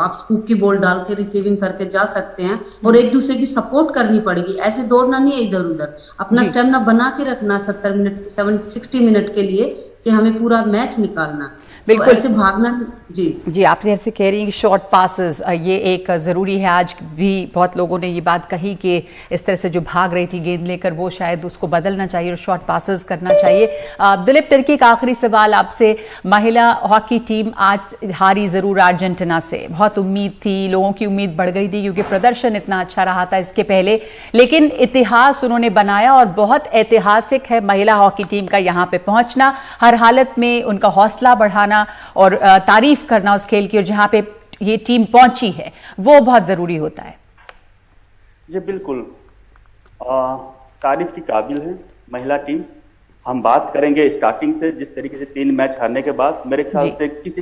आप स्कूप की बॉल डाल के रिसीविंग करके जा सकते हैं और एक दूसरे की सपोर्ट करनी पड़ेगी। ऐसे दौड़ना नहीं है इधर उधर, अपना स्टेमिना बना के रखना 70 मिनट 60 मिनट के लिए कि हमें पूरा मैच निकालना। बिल्कुल, तो ऐसे भागना। जी, आप जैसे कह रही हैं कि शॉर्ट पासेस ये एक जरूरी है। आज भी बहुत लोगों ने ये बात कही कि इस तरह से जो भाग रही थी गेंद लेकर, वो शायद उसको बदलना चाहिए और शॉर्ट पासेस करना चाहिए। दिलीप तिर्की, एक आखिरी सवाल आपसे। महिला हॉकी टीम आज हारी जरूर अर्जेंटीना से, बहुत उम्मीद थी, लोगों की उम्मीद बढ़ गई थी क्योंकि प्रदर्शन इतना अच्छा रहा था इसके पहले, लेकिन इतिहास उन्होंने बनाया और बहुत ऐतिहासिक है महिला हॉकी टीम का यहाँ पे पहुंचना। हर हालत में उनका हौसला बढ़ाना और तारीफ करना उस खेल की, और जहां पे ये टीम पहुंची है वो बहुत जरूरी होता है। जी बिल्कुल, तारीफ की काबिल है महिला टीम। हम बात करेंगे स्टार्टिंग से, जिस तरीके से 3 मैच हारने के बाद मेरे ख्याल से किसी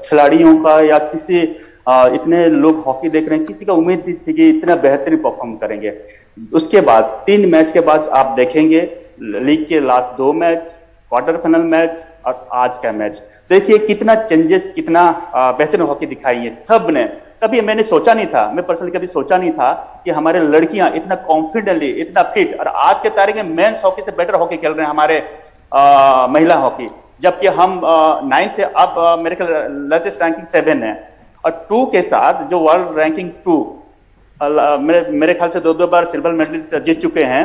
खिलाड़ियों का या किसी इतने लोग हॉकी देख रहे हैं, किसी का उम्मीद नहीं थी कि इतना बेहतरीन परफॉर्म करेंगे। उसके बाद 3 मैच के बाद आप देखेंगे लीग के last 2 match, quarter final match और आज का मैच, देखिए कितना चेंजेस, कितना बेहतरीन हॉकी दिखाई है सब ने। कभी मैंने सोचा नहीं था, मैं पर्सनली कभी सोचा नहीं था कि हमारे लड़कियां इतना कॉन्फिडेंटली, इतना फिट, और आज के तारीख में मेंस हॉकी से बेटर हॉकी खेल रहे हैं हमारे महिला हॉकी। जबकि हम 9th थे, अब मेरे ख्याल लेटेस्ट रैंकिंग 7 है, और 2 के साथ जो वर्ल्ड रैंकिंग 2 मेरे ख्याल से 2 बार सिल्वर मेडल जीत चुके हैं।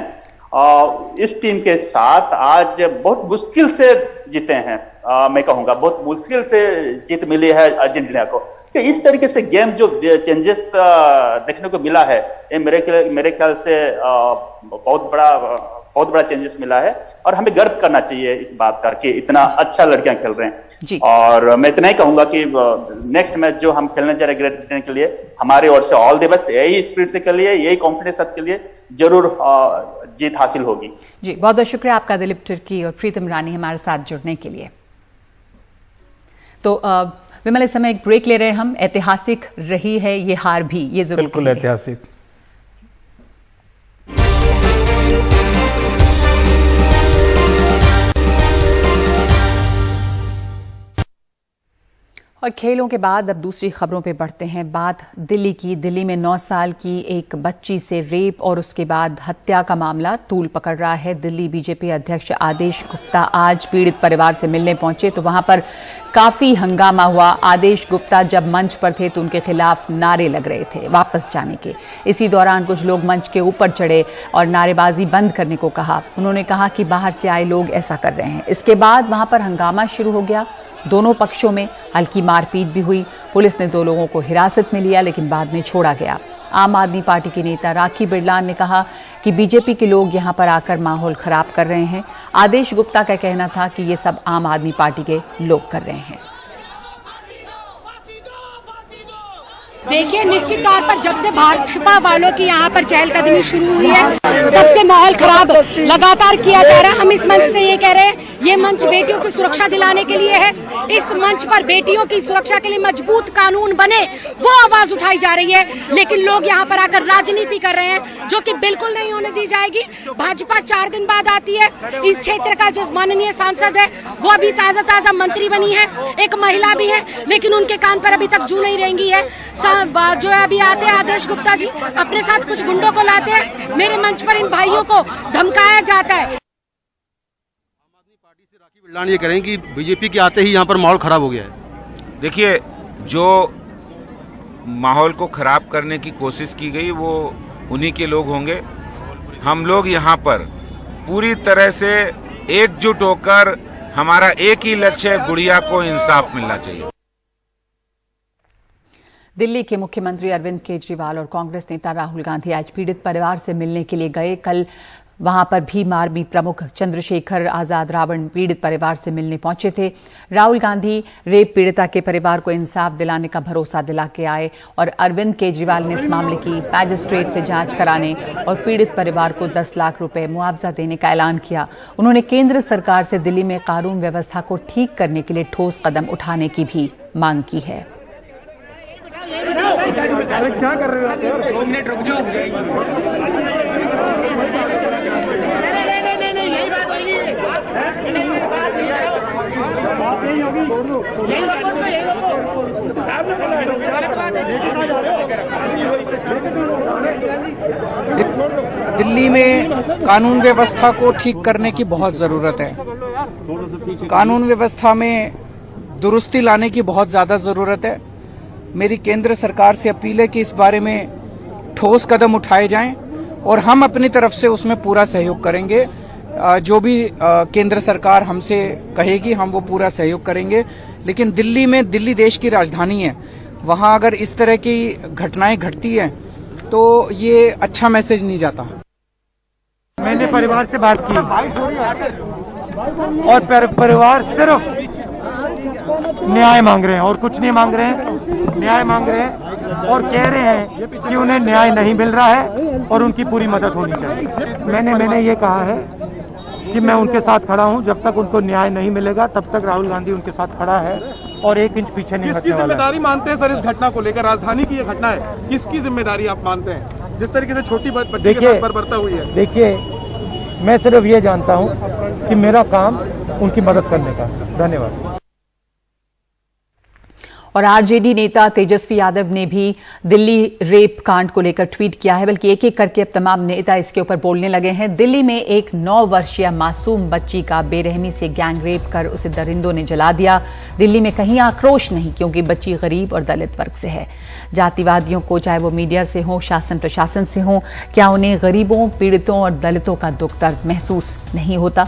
इस टीम के साथ आज बहुत मुश्किल से जीते हैं, मैं कहूंगा बहुत मुश्किल से जीत मिली है अर्जेंटीना को। कि इस तरीके से गेम जो चेंजेस देखने को मिला है, ये मेरे ख्याल से बहुत बड़ा बहुत बड़ा चेंजेस मिला है और हमें गर्व करना चाहिए इस बात का कि इतना अच्छा लड़कियां खेल रहे हैं। और मैं इतना ही कहूंगा कि नेक्स्ट मैच जो हम खेलने जा रहे हैं ग्रेट ब्रिटेन के लिए, हमारे ओर से ऑल द बेस्ट, यही स्पिरिट से के लिए, यही कॉन्फिडेंस के लिए जरूर जीत हासिल होगी। जी, बहुत बहुत शुक्रिया आपका दिलीप तुर्की और प्रीतम रानी हमारे साथ जुड़ने के लिए। तो विमल, इस समय एक ब्रेक ले रहे हैं हम। ऐतिहासिक रही है ये हार भी, ये जरूर बिल्कुल ऐतिहासिक। और खेलों के बाद अब दूसरी खबरों पे बढ़ते हैं। बात दिल्ली की। दिल्ली में 9 साल की एक बच्ची से रेप और उसके बाद हत्या का मामला तूल पकड़ रहा है। दिल्ली बीजेपी अध्यक्ष आदेश गुप्ता आज पीड़ित परिवार से मिलने पहुंचे तो वहां पर काफी हंगामा हुआ। आदेश गुप्ता जब मंच पर थे तो उनके खिलाफ नारे लग रहे थे वापस जाने के। इसी दौरान कुछ लोग मंच के ऊपर चढ़े और नारेबाजी बंद करने को कहा। उन्होंने कहा कि बाहर से आए लोग ऐसा कर रहे हैं। इसके बाद वहां पर हंगामा शुरू हो गया। दोनों पक्षों में हल्की मारपीट भी हुई। पुलिस ने 2 लोगों को हिरासत में लिया लेकिन बाद में छोड़ा गया। आम आदमी पार्टी के नेता राखी बिरलान ने कहा कि बीजेपी के लोग यहां पर आकर माहौल खराब कर रहे हैं। आदेश गुप्ता का कहना था कि ये सब आम आदमी पार्टी के लोग कर रहे हैं। देखिए, निश्चित तौर पर जब से भाजपा वालों की यहाँ पर चहलकदमी शुरू हुई है तब से माहौल खराब लगातार किया जा रहा है। हम इस मंच से ये कह रहे हैं, ये मंच बेटियों की सुरक्षा दिलाने के लिए है। इस मंच पर बेटियों की सुरक्षा के लिए मजबूत कानून बने, वो आवाज उठाई जा रही है। लेकिन लोग यहाँ पर आकर राजनीति कर रहे हैं जो कि बिल्कुल नहीं होने दी जाएगी। भाजपा 4 दिन बाद आती है। इस क्षेत्र का जो माननीय सांसद है वो अभी ताजा मंत्री बनी है, एक महिला भी है, लेकिन उनके कान पर अभी तक जू नहीं रेंगी है। जो है अभी आते हैं आदेश गुप्ता जी, अपने साथ कुछ गुंडों को लाते हैं। मेरे मंच पर इन भाइयों को धमकाया जाता है। आम आदमी पार्टी से राखी बिरलान ये कह रहे हैं कि बीजेपी के आते ही यहाँ पर माहौल खराब हो गया है। देखिए, जो माहौल को खराब करने की कोशिश की गई वो उन्हीं के लोग होंगे। हम लोग यहाँ पर पूरी तरह से एकजुट होकर, हमारा एक ही लक्ष्य है, गुड़िया को इंसाफ मिलना चाहिए। दिल्ली के मुख्यमंत्री अरविंद केजरीवाल और कांग्रेस नेता राहुल गांधी आज पीड़ित परिवार से मिलने के लिए गए। कल वहां पर भीम आर्मी प्रमुख चंद्रशेखर आजाद रावण पीड़ित परिवार से मिलने पहुंचे थे। राहुल गांधी रेप पीड़िता के परिवार को इंसाफ दिलाने का भरोसा दिला के आए और अरविंद केजरीवाल ने इस मामले की मैजिस्ट्रेट से जांच कराने और पीड़ित परिवार को 10 लाख रुपए मुआवजा देने का ऐलान किया। उन्होंने केंद्र सरकार से दिल्ली में कानून व्यवस्था को ठीक करने के लिए ठोस कदम उठाने की भी मांग की है। क्या कर रहे हो? 2 मिनट रुक जाओ। दिल्ली में कानून व्यवस्था को ठीक करने की बहुत जरूरत है। कानून व्यवस्था में दुरुस्ती लाने की बहुत ज्यादा जरूरत है। मेरी केंद्र सरकार से अपील है कि इस बारे में ठोस कदम उठाए जाएं और हम अपनी तरफ से उसमें पूरा सहयोग करेंगे। जो भी केंद्र सरकार हमसे कहेगी हम वो पूरा सहयोग करेंगे। लेकिन दिल्ली में, दिल्ली देश की राजधानी है, वहां अगर इस तरह की घटनाएं घटती हैं तो ये अच्छा मैसेज नहीं जाता। मैंने परिवार से बात की और परिवार सिर्फ न्याय मांग रहे हैं और कुछ नहीं मांग रहे हैं। न्याय मांग रहे हैं और कह रहे हैं कि उन्हें न्याय नहीं मिल रहा है और उनकी पूरी मदद होनी चाहिए। मैंने ये कहा है कि मैं उनके साथ खड़ा हूं। जब तक उनको न्याय नहीं मिलेगा तब तक राहुल गांधी उनके साथ खड़ा है और 1 इंच पीछे नहीं हटने वाला। जिम्मेदारी मानते हैं सर इस घटना को लेकर? राजधानी की ये घटना है, किसकी जिम्मेदारी आप मानते हैं जिस तरीके से छोटी बच्ची के साथ बर्बरता हुई है? देखिए, मैं सिर्फ ये जानता हूं कि मेरा काम उनकी मदद करने का। धन्यवाद। और आरजेडी नेता तेजस्वी यादव ने भी दिल्ली रेप कांड को लेकर ट्वीट किया है। बल्कि एक एक करके अब तमाम नेता इसके ऊपर बोलने लगे हैं। दिल्ली में एक 9 वर्षीय मासूम बच्ची का बेरहमी से गैंग रेप कर उसे दरिंदों ने जला दिया। दिल्ली में कहीं आक्रोश नहीं, क्योंकि बच्ची गरीब और दलित वर्ग से है। जातिवादियों को, चाहे वो मीडिया से हो, शासन प्रशासन से हो, क्या उन्हें गरीबों, पीड़ितों और दलितों का दुख दर्द महसूस नहीं होता?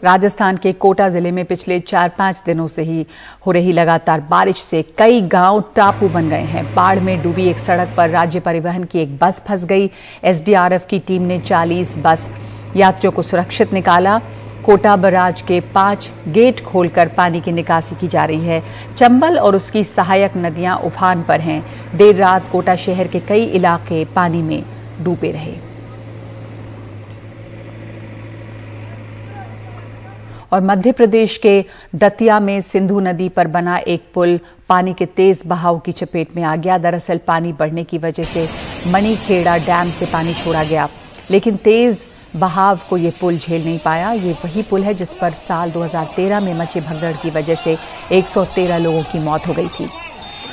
राजस्थान के कोटा जिले में पिछले 4-5 दिनों से ही हो रही लगातार बारिश से कई गांव टापू बन गए हैं। बाढ़ में डूबी एक सड़क पर राज्य परिवहन की एक बस फंस गई। एसडीआरएफ की टीम ने 40 बस यात्रियों को सुरक्षित निकाला। कोटा बैराज के 5 गेट खोलकर पानी की निकासी की जा रही है। चंबल और उसकी सहायक नदियां उफान पर हैं। देर रात कोटा शहर के कई इलाके पानी में डूबे रहे। और मध्य प्रदेश के दतिया में सिंधु नदी पर बना एक पुल पानी के तेज बहाव की चपेट में आ गया। दरअसल पानी बढ़ने की वजह से मणिखेड़ा डैम से पानी छोड़ा गया, लेकिन तेज बहाव को ये पुल झेल नहीं पाया। ये वही पुल है जिस पर साल 2013 में मची भगदड़ की वजह से 113 लोगों की मौत हो गई थी।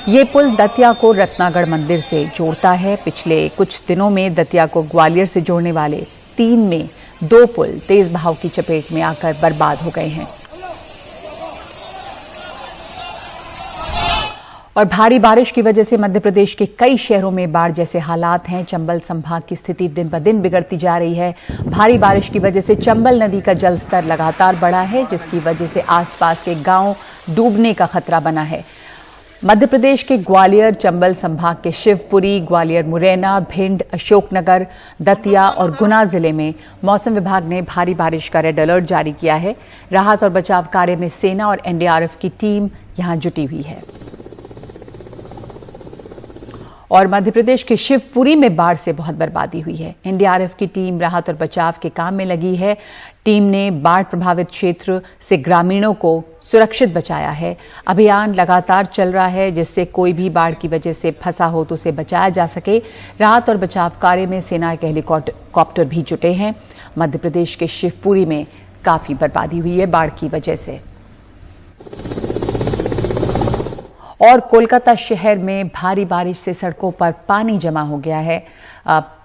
ये पुल दतिया को रत्नागढ़ मंदिर से जोड़ता है। पिछले कुछ दिनों में दतिया को ग्वालियर से जोड़ने वाले 3 में 2 पुल तेज बहाव की चपेट में आकर बर्बाद हो गए हैं। और भारी बारिश की वजह से मध्य प्रदेश के कई शहरों में बाढ़ जैसे हालात हैं। चंबल संभाग की स्थिति दिन ब दिन बिगड़ती जा रही है। भारी बारिश की वजह से चंबल नदी का जलस्तर लगातार बढ़ा है, जिसकी वजह से आसपास के गांव डूबने का खतरा बना है। मध्य प्रदेश के ग्वालियर, चंबल संभाग के शिवपुरी, ग्वालियर, मुरैना, भिंड, अशोकनगर, दतिया और गुना जिले में मौसम विभाग ने भारी बारिश का रेड अलर्ट जारी किया है। राहत और बचाव कार्य में सेना और एनडीआरएफ की टीम यहां जुटी हुई है। और मध्य प्रदेश के शिवपुरी में बाढ़ से बहुत बर्बादी हुई है। एनडीआरएफ की टीम राहत और बचाव के काम में लगी है। टीम ने बाढ़ प्रभावित क्षेत्र से ग्रामीणों को सुरक्षित बचाया है। अभियान लगातार चल रहा है, जिससे कोई भी बाढ़ की वजह से फंसा हो तो उसे बचाया जा सके। राहत और बचाव कार्य में सेना के हेलीकॉप्टर भी जुटे हैं। मध्य प्रदेश के शिवपुरी में काफी बर्बादी हुई है बाढ़ की वजह से। और कोलकाता शहर में भारी बारिश से सड़कों पर पानी जमा हो गया है।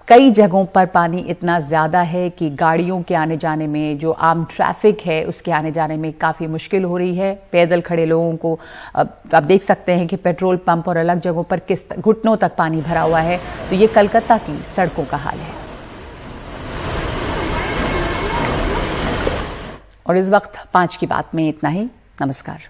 कई जगहों पर पानी इतना ज्यादा है कि गाड़ियों के आने जाने में, जो आम ट्रैफिक है उसके आने जाने में काफी मुश्किल हो रही है। पैदल खड़े लोगों को आप देख सकते हैं कि पेट्रोल पंप और अलग जगहों पर किस घुटनों तक पानी भरा हुआ है। तो ये कलकत्ता की सड़कों का हाल है। और इस वक्त 5 की बात में इतना ही। नमस्कार।